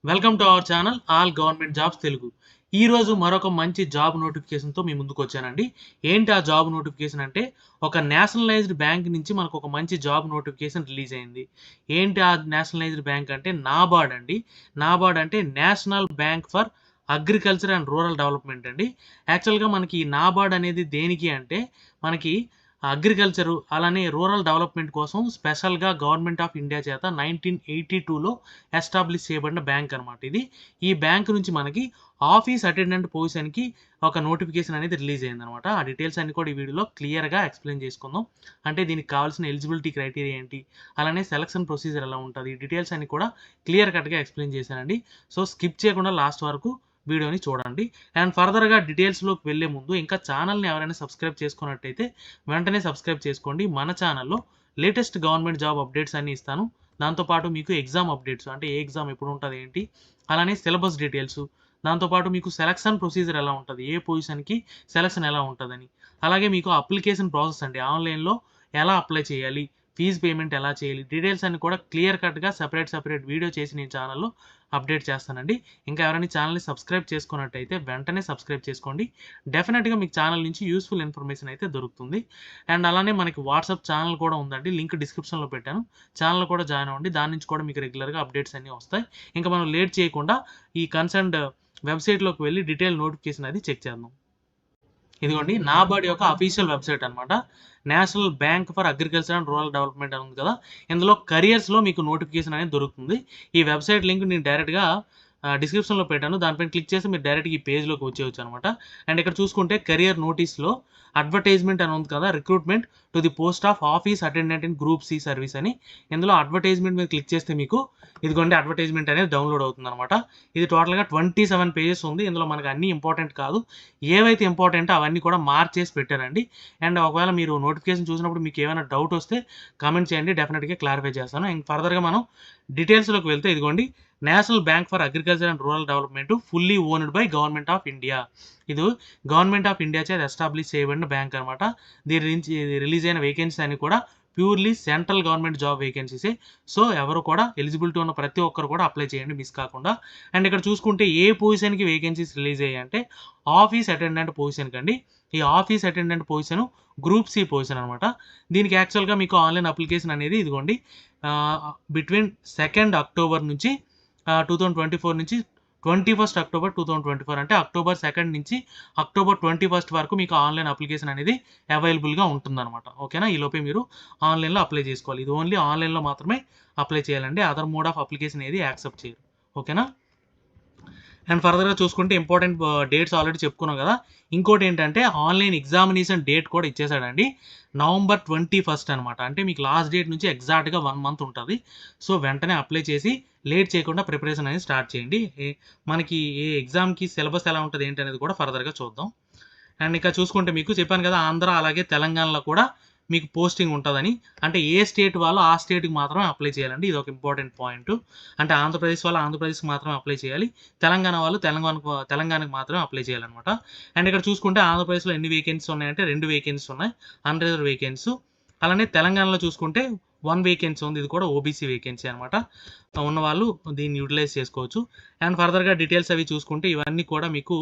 Welcome to our channel all government jobs Telugu. ఈ రోజు మరొక మంచి జాబ్ నోటిఫికేషన్తో మీ ముందుకు వచ్చానండి. ఏంటి ఆ జాబ్ నోటిఫికేషన్ అంటే, ఒక నేషనలైజ్డ్ బ్యాంక్ నుంచి మనకు ఒక మంచి జాబ్ నోటిఫికేషన్ రిలీజ్ అయింది. ఏంటి ఆ నేషనలైజ్డ్ బ్యాంక్ అంటే నాబార్డ్ అండి. నాబార్డ్ అంటే national bank for agriculture and rural development అండి. యాక్చువల్గా మనకి ఈ నాబార్డ్ అనేది దేనికి అంటే, మనకి అగ్రికల్చరు అలానే రూరల్ డెవలప్మెంట్ కోసం స్పెషల్గా గవర్నమెంట్ ఆఫ్ ఇండియా చేత 1982లో ఎస్టాబ్లిష్ చేయబడిన బ్యాంక్ అనమాట ఇది. ఈ బ్యాంక్ నుంచి మనకి ఆఫీస్ అటెండెంట్ పొజిషన్కి ఒక నోటిఫికేషన్ అనేది రిలీజ్ అయిందనమాట. ఆ డీటెయిల్స్ అన్ని కూడా ఈ వీడియోలో క్లియర్గా ఎక్స్ప్లెయిన్ చేసుకుందాం. అంటే దీనికి కావాల్సిన ఎలిజిబిలిటీ క్రైటీరియా ఏంటి, అలానే సెలక్షన్ ప్రొసీజర్ ఎలా ఉంటుంది, ఈ డీటెయిల్స్ అన్ని కూడా క్లియర్ కట్గా ఎక్స్ప్లెయిన్ చేశానండి. సో స్కిప్ చేయకుండా లాస్ట్ వరకు వీడియోని చూడండి. అండ్ ఫర్దర్గా డీటెయిల్స్లోకి వెళ్ళే ముందు ఇంకా ఛానల్ని ఎవరైనా సబ్స్క్రైబ్ చేసుకున్నట్టయితే వెంటనే సబ్స్క్రైబ్ చేసుకోండి. మన ఛానల్లో లేటెస్ట్ గవర్నమెంట్ జాబ్ అప్డేట్స్ అన్ని ఇస్తాను. దాంతోపాటు మీకు ఎగ్జామ్ అప్డేట్స్, అంటే ఏ ఎగ్జామ్ ఎప్పుడు ఉంటుంది ఏంటి, అలానే సిలబస్ డీటెయిల్స్, దాంతోపాటు మీకు సెలక్షన్ ప్రొసీజర్ ఎలా ఉంటుంది, ఏ పొజిషన్కి సెలక్షన్ ఎలా ఉంటుందని, అలాగే మీకు అప్లికేషన్ ప్రాసెస్ అండి, ఆన్లైన్లో ఎలా అప్లై చేయాలి, ఫీజు పేమెంట్ ఎలా చేయాలి, డీటెయిల్స్ అన్ని కూడా క్లియర్ కట్గా సెపరేట్ వీడియో చేసి నేను ఛానల్లో అప్డేట్ చేస్తానండి. ఇంకా ఎవరైనా ఛానల్ని సబ్స్క్రైబ్ చేసుకున్నట్టయితే వెంటనే సబ్స్క్రైబ్ చేసుకోండి. డెఫినెట్గా మీకు ఛానల్ నుంచి యూస్ఫుల్ ఇన్ఫర్మేషన్ అయితే దొరుకుతుంది. అండ్ అలానే మనకి వాట్సాప్ ఛానల్ కూడా ఉందండి, లింక్ డిస్క్రిప్షన్లో పెట్టాను. ఛానల్ కూడా జాయిన్ అవ్వండి, దాని నుంచి కూడా మీకు రెగ్యులర్గా అప్డేట్స్ అన్నీ వస్తాయి. ఇంకా మనం లేట్ చేయకుండా ఈ కన్సర్న్డ్ వెబ్సైట్లోకి వెళ్ళి డీటెయిల్ నోటిఫికేషన్ అది చెక్ చేద్దాం. ఇదిగోండి నాబార్డ్ యొక్క అఫీషియల్ వెబ్సైట్ అనమాట. National bank for agriculture and rural development అని ఉంది కదా, ఇందులో కరియర్స్లో మీకు నోటిఫికేషన్ అనేది దొరుకుతుంది. ఈ వెబ్సైట్ లింక్ నేను డైరెక్ట్గా డిస్క్రిప్షన్లో పెట్టాను, దానిపైన క్లిక్ చేసి మీరు డైరెక్ట్గా ఈ పేజ్లోకి వచ్చేయచ్చు అనమాట. అండ్ ఇక్కడ చూసుకుంటే కెరియర్ నోటీస్లో అడ్వర్టైజ్మెంట్ అని ఉంది కదా, recruitment to the post of office attendant in group C service అని. ఇందులో అడ్వర్టైజ్మెంట్ మీద క్లిక్ చేస్తే మీకు ఇదిగోండి అడ్వర్టైజ్మెంట్ అనేది డౌన్లోడ్ అవుతుంది అనమాట. ఇది టోటల్గా 27 పేజెస్ ఉంది. ఇందులో మనకు అన్నీ ఇంపార్టెంట్ కాదు, ఏవైతే ఇంపార్టెంట్ అవన్నీ కూడా మార్చేసి పెట్టానండి. అండ్ ఒకవేళ మీరు నోటిఫికేషన్ చూసినప్పుడు మీకు ఏమైనా డౌట్ వస్తే కామెంట్ చేయండి, డెఫినెట్గా క్లారిఫై చేస్తాను. అండ్ ఫర్దర్గా మనం డీటెయిల్స్లోకి వెళ్తే ఇదిగోండి national bank for agriculture and rural development fully owned by government of India. ఇది గవర్నమెంట్ ఆఫ్ ఇండియా చేత ఎస్టాబ్లిష్ చేయబడిన బ్యాంక్ అనమాట. దీని నుంచి రిలీజ్ అయిన వేకెన్సీ అని కూడా ప్యూర్లీ సెంట్రల్ గవర్నమెంట్ జాబ్ వేకెన్సీసే. సో ఎవరు కూడా ఎలిజిబిలిటీ ఉన్న ప్రతి ఒక్కరు కూడా అప్లై చేయండి మిస్ కాకుండా. అండ్ ఇక్కడ చూసుకుంటే ఏ పొజిషన్కి వేకెన్సీస్ రిలీజ్ అయ్యాయి అంటే ఆఫీస్ అటెండెంట్ పొజిషన్కి అండి. ఈ office attendant position group C position అనమాట. దీనికి యాక్చువల్గా మీకు ఆన్లైన్ అప్లికేషన్ అనేది ఇదిగోండి బిట్వీన్ 2nd అక్టోబర్ నుంచి 2024 నుంచి 21st అక్టోబర్ 2024, అంటే అక్టోబర్ 2nd నుంచి అక్టోబర్ 21st వరకు మీకు ఆన్లైన్ అప్లికేషన్ అనేది అవైలబుల్గా ఉంటుందన్నమాట. ఓకేనా, ఈ లోపే మీరు ఆన్లైన్లో అప్లై చేసుకోవాలి. ఇది ఓన్లీ ఆన్లైన్లో మాత్రమే అప్లై చేయాలండి, అదర్ మోడ్ ఆఫ్ అప్లికేషన్ ఏది యాక్సెప్ట్ చేయరు. ఓకేనా. అండ్ ఫర్దర్గా చూసుకుంటే ఇంపార్టెంట్ డేట్స్ ఆల్రెడీ చెప్పుకున్నాం కదా. ఇంకోటి ఏంటంటే ఆన్లైన్ ఎగ్జామినేషన్ డేట్ కూడా ఇచ్చేసాడండి, November 21st అనమాట. అంటే మీకు లాస్ట్ డేట్ నుంచి ఎగ్జాక్ట్గా 1 month ఉంటుంది. సో వెంటనే అప్లై చేసి లేట్ చేయకుండా ప్రిపరేషన్ అనేది స్టార్ట్ చేయండి. మనకి ఏ ఎగ్జామ్కి సిలబస్ ఎలా ఉంటుంది ఏంటి అనేది కూడా ఫర్దర్గా చూద్దాం. అండ్ ఇంకా చూసుకుంటే మీకు చెప్పాను కదా, ఆంధ్ర అలాగే తెలంగాణలో కూడా మీకు పోస్టింగ్ ఉంటుందని. అంటే ఏ స్టేట్ వాళ్ళు ఆ స్టేట్కి మాత్రమే అప్లై చేయాలండి, ఇది ఒక ఇంపార్టెంట్ పాయింట్. అంటే ఆంధ్రప్రదేశ్ వాళ్ళు ఆంధ్రప్రదేశ్కి మాత్రమే అప్లై చేయాలి, తెలంగాణ వాళ్ళు తెలంగాణకి మాత్రమే అప్లై చేయాలన్నమాట. అండ్ ఇక్కడ చూసుకుంటే ఆంధ్రప్రదేశ్లో ఎన్ని వేకెన్సీ ఉన్నాయంటే 2 వేకెన్సీ ఉన్నాయి, అన్రిజర్వ్ వేకెన్సీ. అలానే తెలంగాణలో చూసుకుంటే 1 వేకెన్సీ ఉంది, ఇది కూడా ఓబీసీ వేకెన్సీ అనమాట. ఉన్న వాళ్ళు దీన్ని యూటిలైజ్ చేసుకోవచ్చు. అండ్ ఫర్దర్గా డీటెయిల్స్ అవి చూసుకుంటే ఇవన్నీ కూడా మీకు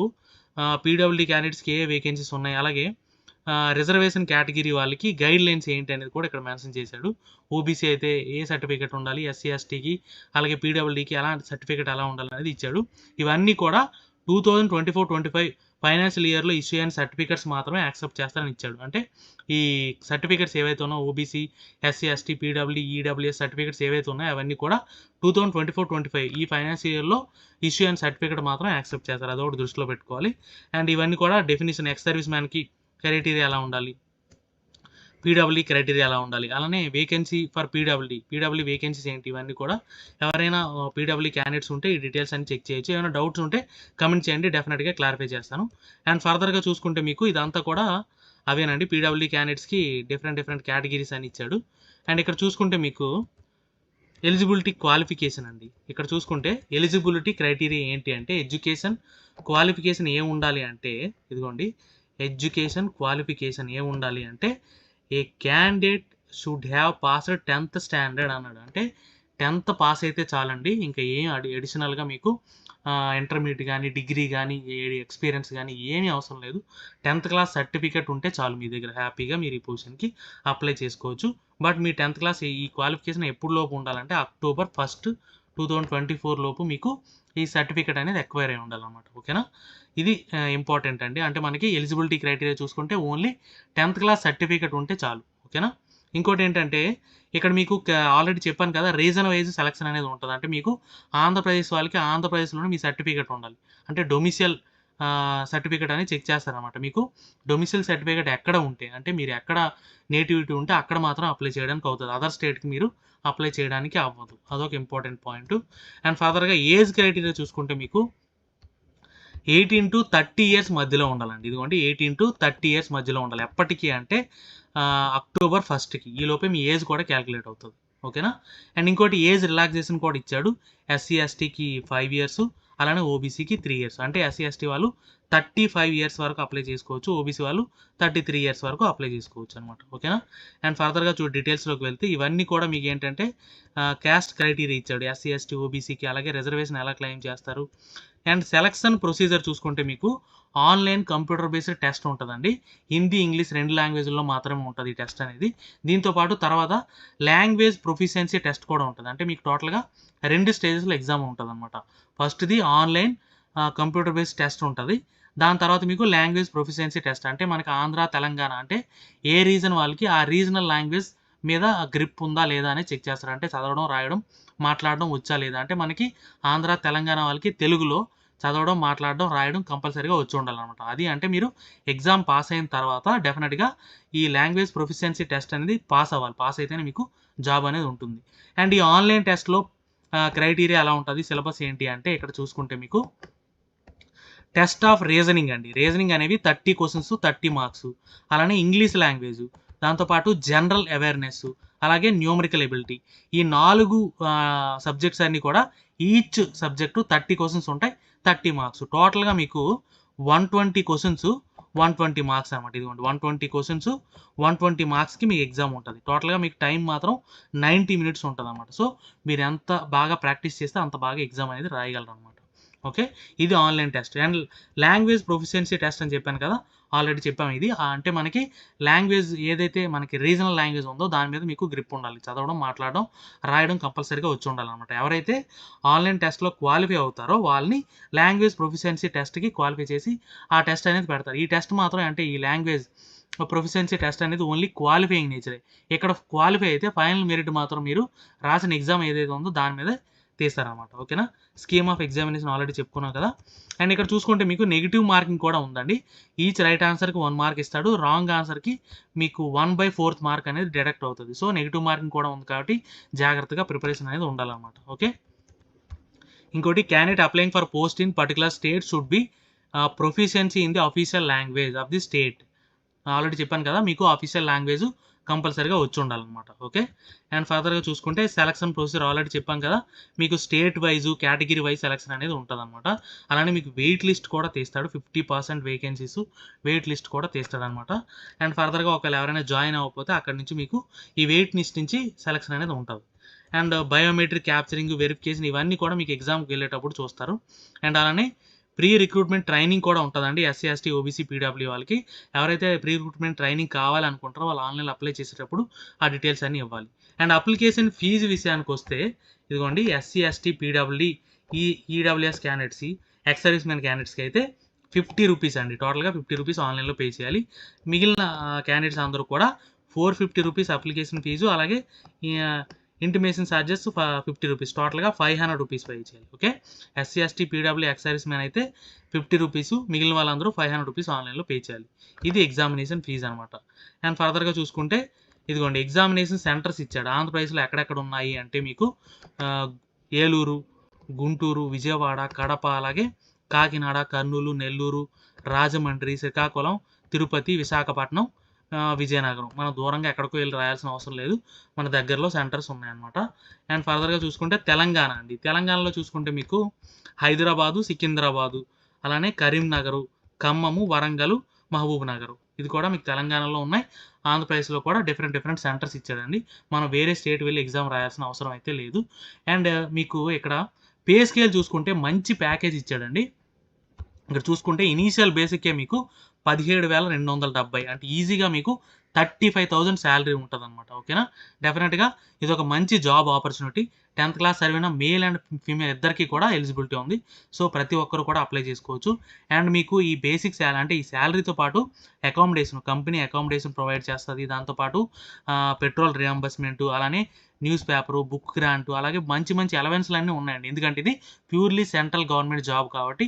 పీడబ్ల్యూడీ క్యాండిడేట్స్కి ఏ వేకెన్సీస్ ఉన్నాయి, అలాగే రిజర్వేషన్ కేటగిరీ వాళ్ళకి గైడ్ లైన్స్ ఏంటి అనేది కూడా ఇక్కడ మెన్షన్ చేశాడు. ఓబీసీ అయితే ఏ సర్టిఫికేట్ ఉండాలి, ఎస్సీ ఎస్టీకి అలాగే పీడబ్ల్యూడీకి ఎలాంటి సర్టిఫికేట్ ఎలా ఉండాలి అనేది ఇచ్చాడు. ఇవన్నీ కూడా 2024-25 ఫైనాన్షియల్ ఇయర్లో ఇష్యూ అయిన సర్టిఫికేట్స్ మాత్రమే యాక్సెప్ట్ చేస్తారని ఇచ్చాడు. అంటే ఈ సర్టిఫికేట్స్ ఏవైతే ఉన్నాయో OBC, SC ST, PWD, EWS certificates ఏవైతే ఉన్నాయో అవన్నీ కూడా 2024-25 ఈ ఫైనాన్షియల్ ఇయర్లో ఇష్యూ అయిన సర్టిఫికేట్ మాత్రం యాక్సెప్ట్ చేస్తారు, అదొకటి దృష్టిలో పెట్టుకోవాలి. అండ్ ఇవన్నీ కూడా డెఫినేషన్ ఎక్స్ సర్వీస్ మ్యాన్కి క్రైటీరియా ఎలా ఉండాలి, పీడబ్ల్యూడీ క్రైటీరియా ఎలా ఉండాలి, అలానే వేకెన్సీ ఫర్ పీడబ్ల్యూడీ వేకెన్సీస్ ఏంటి, ఇవన్నీ కూడా ఎవరైనా పీడబ్ల్యూడీ క్యాండిడేట్స్ ఉంటే ఈ డీటెయిల్స్ అన్ని చెక్ చేయొచ్చు. ఏమైనా డౌట్స్ ఉంటే కమెంట్ చేయండి, డెఫినెట్గా క్లారిఫై చేస్తాను. అండ్ ఫర్దర్గా చూసుకుంటే మీకు ఇదంతా కూడా అవేనండి, పీడబ్ల్యూడీ క్యాండిడేట్స్కి డిఫరెంట్ కేటగిరీస్ అని ఇచ్చాడు. అండ్ ఇక్కడ చూసుకుంటే మీకు ఎలిజిబిలిటీ క్వాలిఫికేషన్ అండి. ఇక్కడ చూసుకుంటే ఎలిజిబిలిటీ క్రైటీరియా ఏంటి అంటే ఎడ్యుకేషన్ క్వాలిఫికేషన్ ఏం ఉండాలి అంటే ఇదిగోండి, ఎడ్యుకేషన్ క్వాలిఫికేషన్ ఏం ఉండాలి అంటే a candidate should have passed 10th standard అన్నాడు. అంటే 10th పాస్ అయితే చాలండి. ఇంకా ఏం అడిషనల్‌గా మీకు ఇంటర్మీడియేట్ గానీ, డిగ్రీ గానీ, ఎక్స్‌పీరియన్స్ గానీ ఏమీ అవసరం లేదు. 10th క్లాస్ సర్టిఫికేట్ ఉంటే చాలు మీ దగ్గర. హ్యాపీగా మీరు ఈ పొజిషన్‌కి అప్లై చేసుకోవచ్చు. బట్ మీ 10th క్లాస్ ఈ క్వాలిఫికేషన్ ఎప్పటిలోపు ఉండాలంటే అక్టోబర్ 1, 2024 లోపు మీకు ఈ సర్టిఫికేట్ అనేది ఎక్వైర్ అయ్యి ఉండాలన్నమాట. ఓకేనా? ఇది ఇంపార్టెంట్ అండి. అంటే మనకి ఎలిజిబిలిటీ క్రైటీరియా చూసుకుంటే ఓన్లీ 10th క్లాస్ సర్టిఫికేట్ ఉంటే చాలు. ఓకేనా? ఇంకోటేంటంటే ఇక్కడ మీకు ఆల్రెడీ చెప్పాను కదా! రీజన్ వైస్ సెలక్షన్ అనేది ఉంటది. అంటే మీకు ఆంధ్రప్రదేశ్ వాళ్ళకి ఆంధ్రప్రదేశ్‌లోనే మీ సర్టిఫికేట్ ఉండాలి. అంటే డొమిసైల్ సర్టిఫికేట్ అనేది చెక్ చేస్తారనమాట. మీకు డొమిసైల్ సర్టిఫికేట్ ఎక్కడ ఉంటే అంటే మీరు ఎక్కడ నేటివిటీ ఉంటే అక్కడ మాత్రం అప్లై చేయడానికి అవుతది. అదర్ స్టేట్‌కి మీరు అప్లై చేయడానికి అవ్వదు. అదొక ఇంపార్టెంట్ పాయింట్. అండ్ ఫర్దర్‌గా ఏజ్ క్రైటీరియా చూసుకుంటే మీకు 18-30 ఇయర్స్ మధ్యలో ఉండాలండి. ఇదిగోండి 18-30 ఇయర్స్ మధ్యలో ఉండాలి. ఎప్పటికి అంటే అక్టోబర్ 1కి ఈలోపే మీ ఏజ్ కూడా క్యాలిక్యులేట్ అవుతది. ఓకేనా? అండ్ ఇంకోటి ఏజ్ రిలాక్సేషన్ కూడా ఇచ్చాడు. ఎస్సీ, ఎస్టీకి 5 ఇయర్స్ అలానే ఓబీసీకి 3 ఇయర్స్. అంటే ఎస్సీ, ఎస్టీ వాళ్ళు 35 ఇయర్స్ వరకు అప్లై చేసుకోవచ్చు. ఓబీసీ వాళ్ళు 33 ఇయర్స్ వరకు అప్లై చేసుకోవచ్చు అనమాట. ఓకేనా? అండ్ ఫర్దర్‌గా డీటెయిల్స్‌లోకి వెళ్తే ఇవన్నీ కూడా మీకేంటంటే క్యాస్ట్ క్రైటీరియా ఇచ్చాడు. ఎస్సీ, ఎస్టీ, ఓబీసీకి అలాగే రిజర్వేషన్ ఎలా క్లెయిమ్ చేస్తారు. అండ్ సెలక్షన్ ప్రొసీజర్ చూసుకుంటే మీకు ఆన్‌లైన్ కంప్యూటర్ బేస్డ్ టెస్ట్ ఉంటదండి. హిందీ, ఇంగ్లీష్ 2 లాంగ్వేజ్‌లో మాత్రమే ఉంటది ఈ టెస్ట్ అనేది. దీంతో పాటు తర్వాత లాంగ్వేజ్ ప్రొఫిషియన్సీ టెస్ట్ కూడా ఉంటది. అంటే మీకు టోటల్‌గా 2 స్టేజెస్‌లో ఎగ్జామ్ ఉంటదనమాట. ఫస్ట్‌ది ఆన్‌లైన్ కంప్యూటర్ బేస్డ్ టెస్ట్ ఉంటది. దాని తర్వాత మీకు లాంగ్వేజ్ ప్రొఫిషియన్సీ టెస్ట్. అంటే మనకి ఆంధ్ర, తెలంగాణ అంటే ఏ రీజన్ వాళ్ళకి ఆ రీజనల్ లాంగ్వేజ్ మీద గ్రిప్ ఉందా లేదా అని చెక్ చేస్తారు. అంటే చదవడం, రాయడం, మాట్లాడడం వచ్చా లేదా. అంటే మనకి ఆంధ్ర, తెలంగాణ వాళ్ళకి తెలుగులో చదవడం, మాట్లాడడం, రాయడం కంపల్సరీగా వచ్చి ఉండాలనమాట. అది అంటే మీరు ఎగ్జామ్ పాస్ అయిన తర్వాత డెఫినిట్‌గా ఈ లాంగ్వేజ్ ప్రొఫిషియన్సీ టెస్ట్ అనేది పాస్ అవ్వాలి. పాస్ అయితేనే మీకు జాబ్ అనేది ఉంటుంది. అండ్ ఈ ఆన్‌లైన్ టెస్ట్‌లో క్రైటీరియా ఎలా ఉంటది? సిలబస్ ఏంటి అంటే ఇక్కడ చూసుకుంటే మీకు టెస్ట్ ఆఫ్ రీజనింగ్ అండి. రీజనింగ్ అనేవి 30 క్వెషన్స్, 30 మార్క్స్. అలానే ఇంగ్లీష్ లాంగ్వేజ్, దాంతో పాటు జనరల్ అవేర్‌నెస్, అలాగే న్యూమరికల్ ఎబిలిటీ. ఈ 4 సబ్జెక్ట్స్ అన్నీ కూడా ఈచ్ సబ్జెక్టు 30 క్వెషన్స్ ఉంటాయి. 30 మార్క్స్. టోటల్‌గా మీకు 120 క్వెషన్స్, 120 మార్క్స్ అన్నమాట. ఇదిగోండి 120 క్వెషన్స్, 120 మార్క్స్‌కి మీకు ఎగ్జామ్ ఉంటది. టోటల్‌గా మీకు టైం మాత్రం 90 మినిట్స్ ఉంటదన్నమాట. సో, మీరు ఎంత బాగా ప్రాక్టీస్ చేస్తే అంత బాగా ఎగ్జామ్ అనేది రాయగలరన్నమాట. ఓకే. ఇది online test. And language proficiency test అని చెప్పాను కదా! ఆల్రెడీ చెప్పాము ఇది. అంటే మనకి లాంగ్వేజ్ ఏదైతే మనకి రీజనల్ లాంగ్వేజ్ ఉందో దాని మీద మీకు గ్రిప్ ఉండాలి. చదవడం, మాట్లాడడం, రాయడం కంపల్సరీగా వచ్చి ఉండాలనమాట. ఎవరైతే ఆన్‌లైన్ టెస్ట్‌లో క్వాలిఫై అవుతారో వాళ్ళని లాంగ్వేజ్ ప్రొఫిషియన్సీ టెస్ట్‌కి క్వాలిఫై చేసి ఆ టెస్ట్ అనేది పెడతారు. ఈ టెస్ట్ మాత్రం అంటే ఈ లాంగ్వేజ్ ప్రొఫిషియన్సీ టెస్ట్ అనేది ఓన్లీ క్వాలిఫైయింగ్ నేచరే. ఇక్కడ క్వాలిఫై అయితే ఫైనల్ మెరిట్ మాత్రం మీరు రాసిన ఎగ్జామ్ ఏదైతే ఉందో దాని మీదే తీస్తారనమాట. ఓకేనా? స్కీమ్ ఆఫ్ ఎగ్జామినేషన్ ఆల్రెడీ చెప్పుకున్నాం కదా! అండ్ ఇక్కడ చూసుకుంటే మీకు నెగెటివ్ మార్కింగ్ కూడా ఉందండి. ఈచ్ రైట్ ఆన్సర్‌కి 1 మార్క్ ఇస్తాడు. రాంగ్ ఆన్సర్‌కి మీకు 1/4 మార్క్ అనేది డిడక్ట్ అవుతది. సో, నెగెటివ్ మార్కింగ్ కూడా ఉంది కాబట్టి జాగ్రత్తగా ప్రిపరేషన్ అనేది ఉండాలనమాట. ఓకే. ఇంకోటి candidate applying for post in particular state should be proficiency in the official language of the state. Already చెప్పాను కదా! మీకు ఆఫీషియల్ లాంగ్వేజ్ కంపల్సరీగా వచ్చి ఉండాలనమాట. ఓకే. అండ్ ఫర్దర్‌గా చూసుకుంటే సెలక్షన్ ప్రొసీజర్ ఆల్రెడీ చెప్పాం కదా! మీకు state wise, category wise selection అనేది ఉంటదనమాట. అలానే మీకు వెయిట్ లిస్ట్ కూడా తీస్తాడు. 50% వేకెన్సీస్ వెయిట్ లిస్ట్ కూడా తీస్తాడనమాట. అండ్ ఫర్దర్‌గా ఒకవేళ ఎవరైనా జాయిన్ అవ్వకపోతే అక్కడి నుంచి మీకు ఈ వెయిట్ లిస్ట్ నుంచి సెలక్షన్ అనేది ఉంటది. అండ్ బయోమెట్రిక్ క్యాప్చరింగ్, వెరిఫికేషన్ ఇవన్నీ కూడా మీకు ఎగ్జామ్‌కి వెళ్ళేటప్పుడు చూస్తారు. అండ్ అలానే ప్రీ రిక్రూట్మెంట్ ట్రైనింగ్ కూడా ఉంటదండి. ఎస్సీ, ఎస్టీ, ఓబీసీ, పీడబ్ల్యూ వాళ్ళకి. ఎవరైతే ప్రీ రిక్రూట్మెంట్ ట్రైనింగ్ కావాలనుకుంటారో వాళ్ళు ఆన్‌లైన్‌లో అప్లై చేసేటప్పుడు ఆ డీటెయిల్స్ అన్నీ ఇవ్వాలి. అండ్ అప్లికేషన్ ఫీజు విషయానికొస్తే ఇదిగోండి ఎస్సీ, ఎస్టీ, పీడబ్ల్యూడీ, ఈడబ్ల్యూఎస్ క్యాండిడేట్స్‌కి, ఎక్స్ సర్వీస్ మెన్ క్యాండిడేట్స్‌కి అయితే ₹50 అండి. టోటల్‌గా ₹50 ఆన్‌లైన్‌లో పే చేయాలి. మిగిలిన క్యాండిడేట్స్ అందరూ కూడా ₹450 అప్లికేషన్ ఫీజు అలాగే ఆహ్, ఇంటిమేషన్ చార్జెస్ ₹50 టోటల్‌గా ₹500 పే చేయాలి. Okay. SC, ST, PW, ex service men అయితే ₹50 మిగిలిన వాళ్ళందరూ ₹500 ఆన్‌లైన్‌లో పే చేయాలి. ఇది ఎగ్జామినేషన్ ఫీజ్ అనమాట. అండ్ ఫర్దర్‌గా చూసుకుంటే ఇదిగోండి ఎగ్జామినేషన్ సెంటర్స్ ఇచ్చాడు. ఆంధ్రప్రదేశ్‌లో ఎక్కడెక్కడ ఉన్నాయి అంటే మీకు ఆహ్, ఏలూరు, గుంటూరు, విజయవాడ, కడప అలాగే కాకినాడ, కర్నూలు, నెల్లూరు, రాజమండ్రి, శ్రీకాకుళం, తిరుపతి, విశాఖపట్నం, విజయనగరం. మనం దూరంగా ఎక్కడికో వెళ్లి రాయాల్సిన అవసరం లేదు. మన దగ్గరలో సెంటర్స్ ఉన్నాయన్నమాట. అండ్ ఫర్దర్‌గా చూసుకుంటే తెలంగాణ అండి. తెలంగాణలో చూసుకుంటే మీకు హైదరాబాదు, సికింద్రాబాదు, అలానే కరీంనగరు, ఖమ్మము, వరంగలు, మహబూబ్‌నగరు. ఇది కూడా మీకు తెలంగాణలో ఉన్నాయి. ఆంధ్రప్రదేశ్‌లో కూడా డిఫరెంట్ సెంటర్స్ ఇచ్చాడండి. మనం వేరే స్టేట్ వెళ్లి ఎగ్జామ్ రాయాల్సిన అవసరం అయితే లేదు. అండ్ మీకు ఇక్కడ పే స్కేల్ చూసుకుంటే మంచి ప్యాకేజ్ ఇచ్చాడండి. ఇక్కడ చూసుకుంటే ఇనీషియల్ బేసిక్కే మీకు 17,270 అంటే ఈజీగా మీకు 35,000 శాలరీ ఉంటదనమాట. ఓకేనా? డెఫినెట్‌గా ఇదొక మంచి జాబ్ ఆపర్చునిటీ. 10థ్ క్లాస్ చదివిన మేల్ అండ్ ఫీమేల్ ఇద్దరికీ కూడా ఎలిజిబిలిటీ ఉంది. సో, ప్రతి ఒక్కరు కూడా అప్లై చేసుకోవచ్చు. అండ్ మీకు ఈ బేసిక్ అంటే ఈ శాలరీతో పాటు కంపెనీ అకామిడేషన్ ప్రొవైడ్ చేస్తది. దాంతో పాటు పెట్రోల్ రియంబర్స్‌మెంటు, అలానే న్యూస్ పేపరు, బుక్ గ్రాంటు, అలాగే మంచి అలవెన్స్‌లన్నీ ఉన్నాయండి. ఎందుకంటే ఇది ప్యూర్‌లీ సెంట్రల్ గవర్నమెంట్ జాబ్ కాబట్టి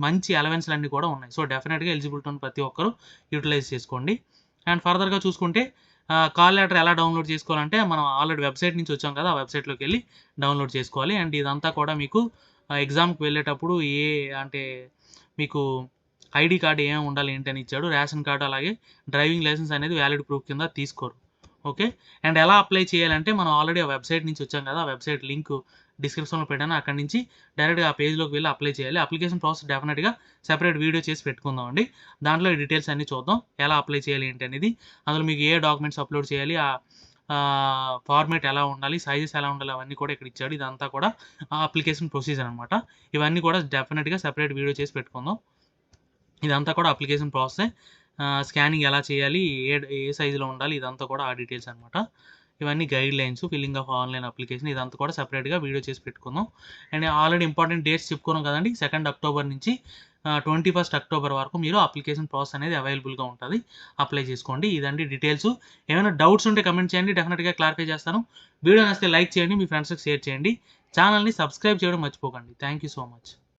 మంచి అలవెన్స్‌లన్నీ కూడా ఉన్నాయి. సో, డెఫినెట్‌గా ఎలిజిబిలిటీ ఉన్న ప్రతి ఒక్కరు యుటిలైజ్ చేసుకోండి. అండ్ ఫర్దర్‌గా చూసుకుంటే కాల్ లెటర్ ఎలా డౌన్‌లోడ్ చేసుకోవాలంటే మనం ఆల్రెడీ వెబ్‌సైట్ నుంచి వచ్చాం కదా! ఆ వెబ్‌సైట్‌లోకెళ్ళి డౌన్‌లోడ్ చేసుకోవాలి. అండ్ ఇదంతా కూడా మీకు ఎగ్జామ్‌కి వెళ్ళేటప్పుడు అంటే మీకు ఐడీ కార్డ్ ఏమేమి ఉండాలి ఏంటని ఇచ్చాడు. రేషన్ కార్డ్ అలాగే డ్రైవింగ్ లైసెన్స్ అనేది వ్యాలిడ్ ప్రూఫ్ కింద తీసుకోరు. ఓకే. అండ్ ఎలా అప్లై చేయాలంటే మనం ఆల్రెడీ ఆ వెబ్‌సైట్ నుంచి వచ్చాం కదా! ఆ వెబ్‌సైట్ లింకు డిస్క్రిప్షన్‌లో పెట్టాను. అక్కడి నుంచి డైరెక్ట్‌గా ఆ పేజ్‌లోకి వెళ్లి అప్లై చేయాలి. అప్లికేషన్ ప్రాసెస్ డెఫినిట్‌గా సెపరేట్ వీడియో చేసి పెట్టుకుందామండి. దాంట్లో ఈ డీటెయిల్స్ అన్నీ చూద్దాం. ఎలా అప్లై చేయాలి ఏంటి అనేది. అందులో మీకు ఏ డాక్యుమెంట్స్ అప్‌లోడ్ చేయాలి, ఫార్మాట్ ఎలా ఉండాలి, సైజెస్ ఎలా ఉండాలి అవన్నీ కూడా ఇక్కడ ఇచ్చాడు. ఇదంతా కూడా అప్లికేషన్ ప్రొసీజర్ అనమాట. ఇవన్నీ కూడా డెఫినిట్‌గా సెపరేట్ వీడియో చేసి పెట్టుకుందాం. ఇదంతా కూడా అప్లికేషన్ ప్రాసెసే. స్కానింగ్ ఎలా చేయాలి, ఏ సైజులో ఉండాలి, ఇదంతా కూడా ఆ డీటెయిల్స్ అనమాట. ఇవన్నీ guidelines, filling of online application ఇదంతా కూడా సెపరేట్‌గా వీడియో చేసి పెట్టుకుందాం. అండ్ ఆల్రెడీ ఇంపార్టెంట్ డేట్స్ చెప్పుకున్నాం కదండీ! 2 అక్టోబర్ నుంచి 21 అక్టోబర్ వరకు మీరు అప్లికేషన్ ప్రాసెస్ అనేది అవైలబుల్‌గా ఉంటది. అప్లై చేసుకోండి. ఇదండి డీటెయిల్స్. ఏమైనా డౌట్స్ ఉంటే కామెంట్ చేయండి. డెఫినిట్‌గా క్లారిఫై చేస్తాను. వీడియో నచ్చితే లైక్ చేయండి. మీ ఫ్రెండ్స్‌కి షేర్ చేయండి. ఛానెల్‌ని సబ్స్క్రైబ్ చేయడం మర్చిపోకండి. Thank you so much.